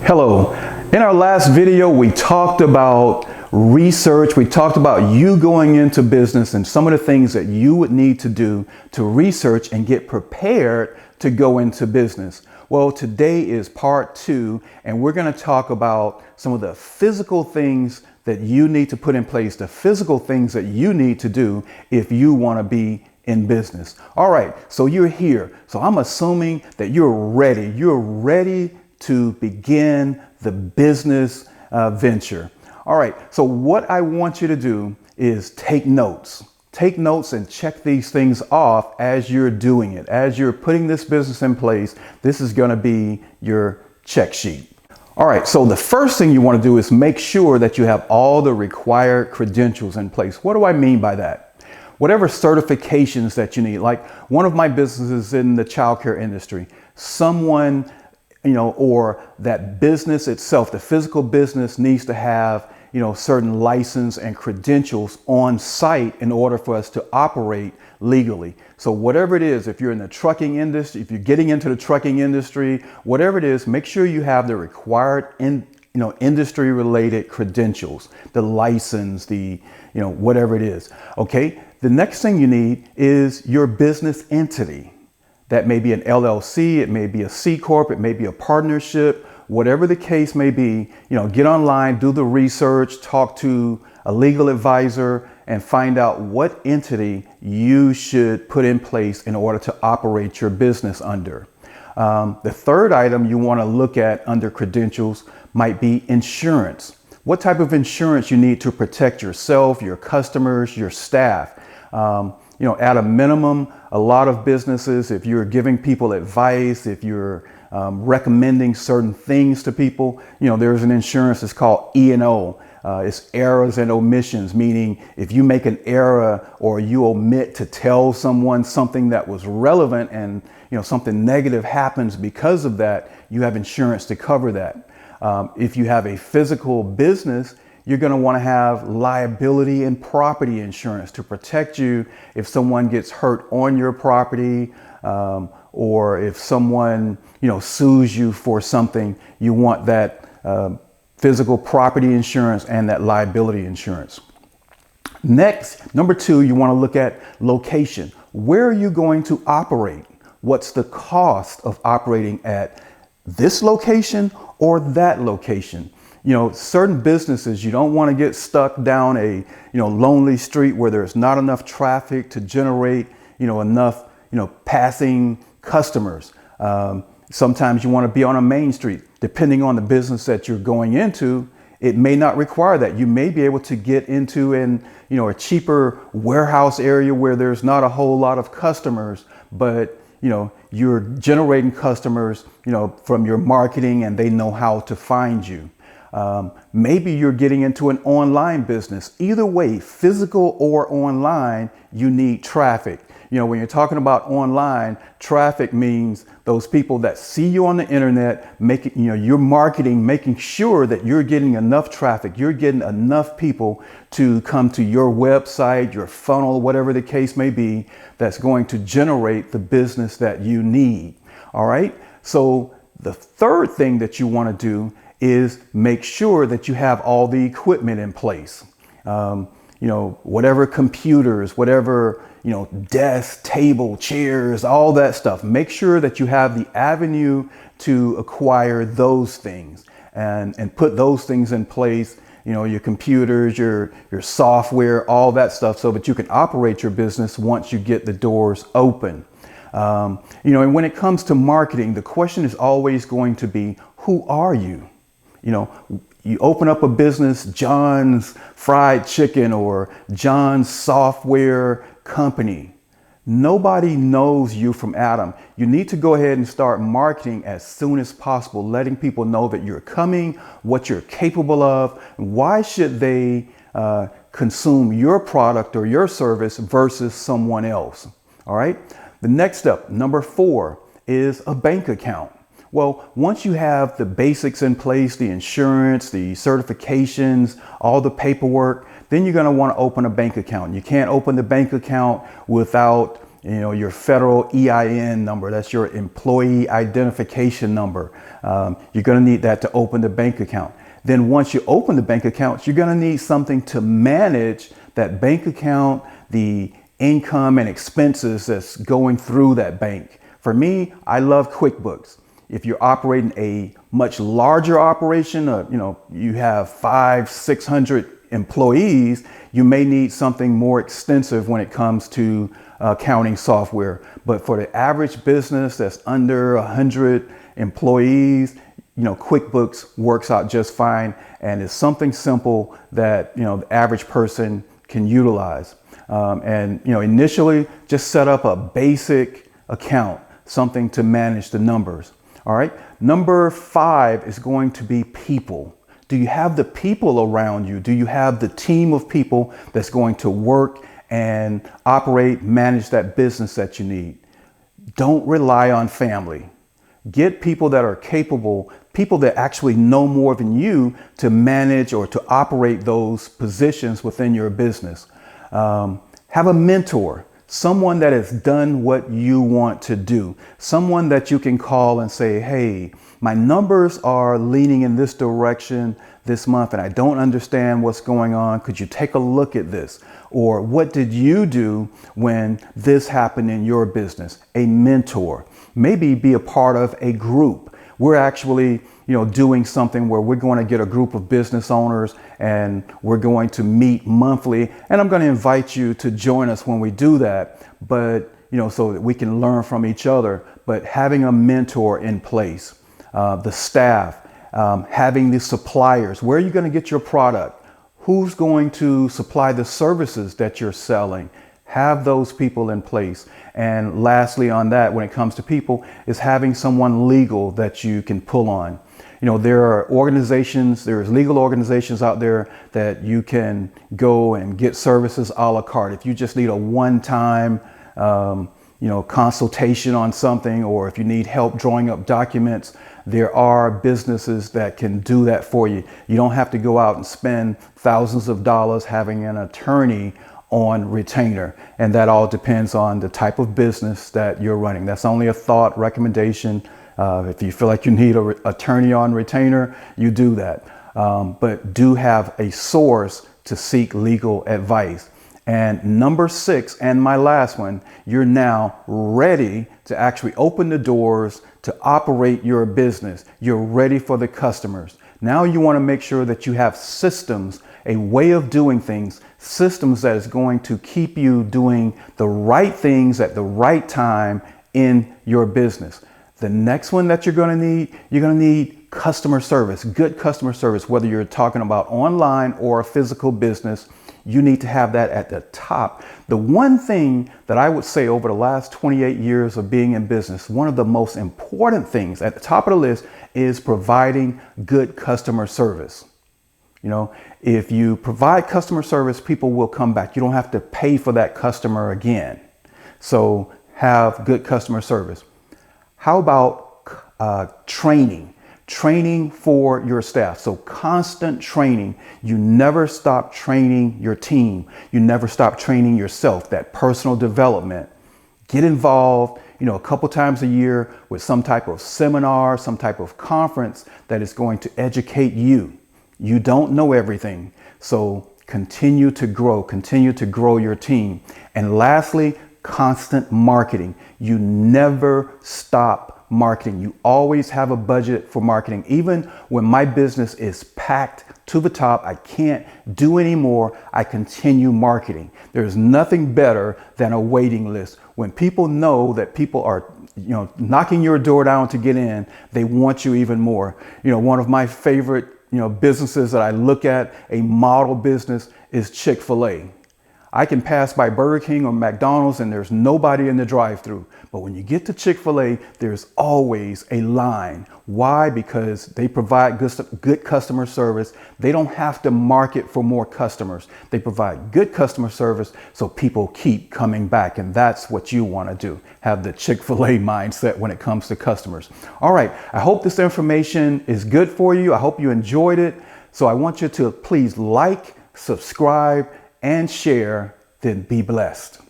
Hello. In our last video, we talked about research. We talked about you going into business and some of the things that you would need to do to research and get prepared to go into business. Well, today is part 2, and we're going to talk about some of the physical things that you need to put in place, the physical things that you need to do if you want to be in business. All right, so you're here. So I'm assuming that you're ready. You're ready to begin the business venture. All right, so what I want you to do is take notes. Take notes and check these things off as you're doing it. As you're putting this business in place, this is going to be your check sheet. All right, so the first thing you want to do is make sure that you have all the required credentials in place. What do I mean by that? Whatever certifications that you need, like one of my businesses in the childcare industry, someone or that business itself, the physical business needs to have, certain license and credentials on site in order for us to operate legally. So whatever it is, if you're in the trucking industry, if you're getting into the trucking industry, whatever it is, make sure you have the required industry related credentials, the license, whatever it is. Okay. The next thing you need is your business entity. That may be an LLC, it may be a C Corp, it may be a partnership, whatever the case may be, get online, do the research, talk to a legal advisor and find out what entity you should put in place in order to operate your business under. The third item you want to look at under credentials might be insurance. What type of insurance you need to protect yourself, your customers, your staff. At a minimum, a lot of businesses, if you're giving people advice, if you're recommending certain things to people, there's an insurance that's called E&O. It's errors and omissions, meaning if you make an error or you omit to tell someone something that was relevant and something negative happens because of that, you have insurance to cover that. If you have a physical business, you're going to want to have liability and property insurance to protect you if someone gets hurt on your property, or if someone, sues you for something. You want that physical property insurance and that liability insurance. Next, number 2, you want to look at location. Where are you going to operate? What's the cost of operating at this location or that location? Certain businesses, you don't want to get stuck down a, lonely street where there's not enough traffic to generate, enough, passing customers. Sometimes you want to be on a main street. Depending on the business that you're going into, it may not require that. You may be able to get into a cheaper warehouse area where there's not a whole lot of customers, but you're generating customers, from your marketing and they know how to find you. Maybe you're getting into an online business. Either way, physical or online, you need traffic. When you're talking about online, traffic means those people that see you on the internet, making, you're marketing, making sure that you're getting enough traffic, you're getting enough people to come to your website, your funnel, whatever the case may be, that's going to generate the business that you need. All right. So the third thing that you want to do is make sure that you have all the equipment in place. Whatever computers, whatever, desk, table, chairs, all that stuff. Make sure that you have the avenue to acquire those things and put those things in place, your computers, your software, all that stuff, so that you can operate your business once you get the doors open. And when it comes to marketing, the question is always going to be, who are you? You open up a business, John's Fried Chicken or John's Software Company. Nobody knows you from Adam. You need to go ahead and start marketing as soon as possible, letting people know that you're coming, what you're capable of. Why should they consume your product or your service versus someone else? All right. The next step, number 4, is a bank account. Well, once you have the basics in place, the insurance, the certifications, all the paperwork, then you're going to want to open a bank account. You can't open the bank account without, your federal EIN number. That's your employee identification number. You're going to need that to open the bank account. Then once you open the bank account, you're going to need something to manage that bank account, the income and expenses that's going through that bank. For me, I love QuickBooks. If you're operating a much larger operation, you have 500-600 employees, you may need something more extensive when it comes to accounting software. But for the average business that's under 100 employees, QuickBooks works out just fine, and it's something simple that the average person can utilize. Initially, just set up a basic account, something to manage the numbers. All right. Number 5 is going to be people. Do you have the people around you? Do you have the team of people that's going to work and operate, manage that business that you need? Don't rely on family. Get people that are capable, people that actually know more than you to manage or to operate those positions within your business. Have a mentor. Someone that has done what you want to do. Someone that you can call and say, hey, my numbers are leaning in this direction this month and I don't understand what's going on. Could you take a look at this? Or what did you do when this happened in your business? A mentor. Maybe be a part of a group. We're actually doing something where we're going to get a group of business owners and we're going to meet monthly. And I'm going to invite you to join us when we do that, but so that we can learn from each other. But having a mentor in place, the staff, having the suppliers, where are you going to get your product? Who's going to supply the services that you're selling? Have those people in place. And lastly on that, when it comes to people, is having someone legal that you can pull on. There are organizations, there's legal organizations out there that you can go and get services a la carte. If you just need a one-time, consultation on something, or if you need help drawing up documents, there are businesses that can do that for you. You don't have to go out and spend thousands of dollars having an attorney on retainer. And that all depends on the type of business that you're running. That's only a thought, recommendation. If you feel like you need an attorney on retainer, you do that. But do have a source to seek legal advice. And number 6, and my last one, you're now ready to actually open the doors to operate your business. You're ready for the customers. Now you want to make sure that you have systems, a way of doing things, systems that is going to keep you doing the right things at the right time in your business. The next one that you're going to need customer service, good customer service, whether you're talking about online or a physical business. You need to have that at the top. The one thing that I would say over the last 28 years of being in business, one of the most important things at the top of the list is providing good customer service. If you provide customer service, people will come back. You don't have to pay for that customer again. So have good customer service. How about training? Training for your staff. So constant training. You never stop training your team. You never stop training yourself, that personal development. Get involved, a couple times a year with some type of seminar, some type of conference that is going to educate you. You don't know everything. So continue to grow your team. And lastly, constant marketing. You never stop marketing. You always have a budget for marketing. Even when my business is packed to the top, I can't do anymore, I continue marketing. There's nothing better than a waiting list. When people know that people are knocking your door down to get in, they want you even more. One of my favorite businesses that I look at, a model business, is Chick-fil-A. I can pass by Burger King or McDonald's and there's nobody in the drive-thru. But when you get to Chick-fil-A, there's always a line. Why? Because they provide good customer service. They don't have to market for more customers. They provide good customer service so people keep coming back. And that's what you want to do. Have the Chick-fil-A mindset when it comes to customers. All right. I hope this information is good for you. I hope you enjoyed it. So I want you to please like, subscribe, and share, then be blessed.